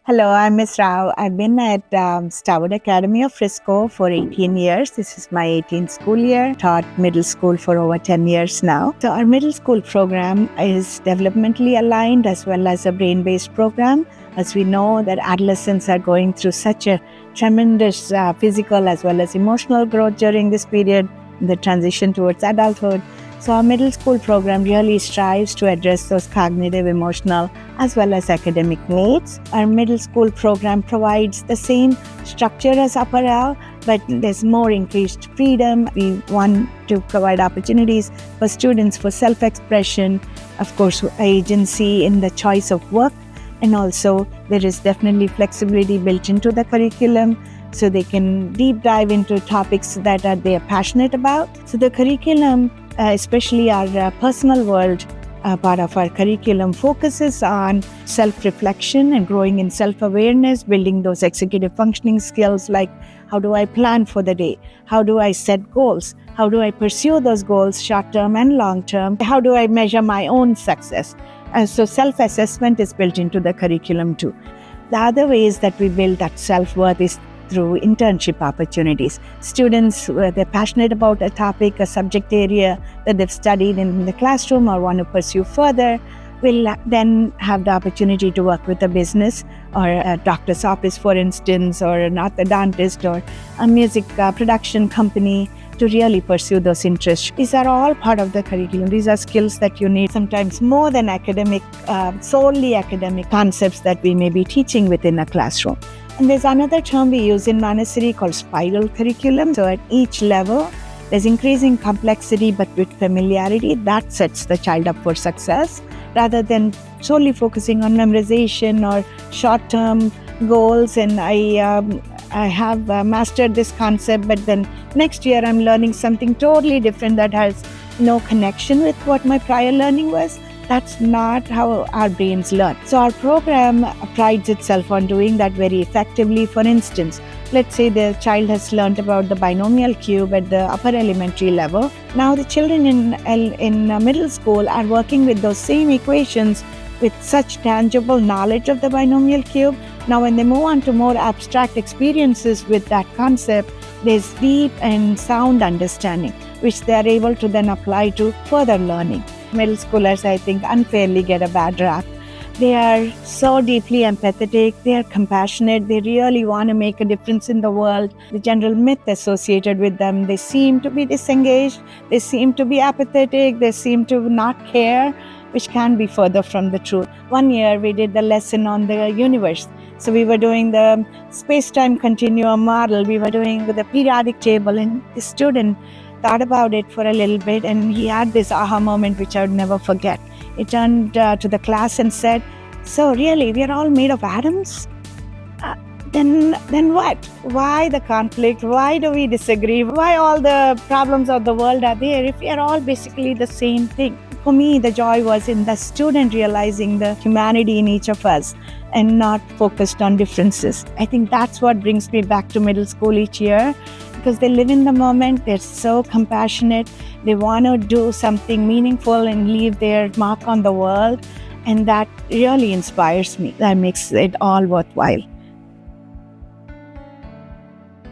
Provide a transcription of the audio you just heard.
Hello, I'm Ms. Rao. I've been at Starwood Academy of Frisco for 18 years. This is my 18th school year. Taught middle school for over 10 years now. So our middle school program is developmentally aligned as well as a brain-based program. As we know that adolescents are going through such a tremendous physical as well as emotional growth during this period, the transition towards adulthood. So our middle school program really strives to address those cognitive, emotional, as well as academic needs. Our middle school program provides the same structure as Upper L, but there's more increased freedom. We want to provide opportunities for students for self-expression, of course, agency in the choice of work, and also there is definitely flexibility built into the curriculum so they can deep dive into topics that they are passionate about. So the curriculum, especially our personal world part of our curriculum, focuses on self-reflection and growing in self-awareness, building those executive functioning skills like how do I plan for the day? How do I set goals? How do I pursue those goals short-term and long-term? How do I measure my own success? So self-assessment is built into the curriculum too. The other ways that we build that self-worth is through internship opportunities. Students, they're passionate about a topic, a subject area that they've studied in the classroom or want to pursue further, will then have the opportunity to work with a business or a doctor's office, for instance, or an orthodontist or a music production company to really pursue those interests. These are all part of the curriculum. These are skills that you need sometimes more than academic, solely academic concepts that we may be teaching within a classroom. And there's another term we use in Montessori called spiral curriculum. So at each level, there's increasing complexity, but with familiarity, that sets the child up for success, rather than solely focusing on memorization or short-term goals. And I have mastered this concept, but then next year I'm learning something totally different that has no connection with what my prior learning was. That's not how our brains learn. So our program prides itself on doing that very effectively. For instance, let's say the child has learned about the binomial cube at the upper elementary level. Now the children in middle school are working with those same equations with such tangible knowledge of the binomial cube. Now when they move on to more abstract experiences with that concept, there's deep and sound understanding, which they are able to then apply to further learning. Middle schoolers, I think, unfairly get a bad rap. They are so deeply empathetic, they are compassionate, they really want to make a difference in the world. The general myth associated with them, they seem to be disengaged, they seem to be apathetic, they seem to not care, which can be further from the truth. One year we did the lesson on the universe. So we were doing the space-time continuum model, we were doing with the periodic table, and the student thought about it for a little bit, and he had this aha moment which I would never forget. He turned to the class and said, "So really, we are all made of atoms? Then what? Why the conflict? Why do we disagree? Why all the problems of the world are there if we are all basically the same thing?" For me, the joy was in the student realizing the humanity in each of us and not focused on differences. I think that's what brings me back to middle school each year, because they live in the moment, they're so compassionate, they want to do something meaningful and leave their mark on the world, and that really inspires me. That makes it all worthwhile.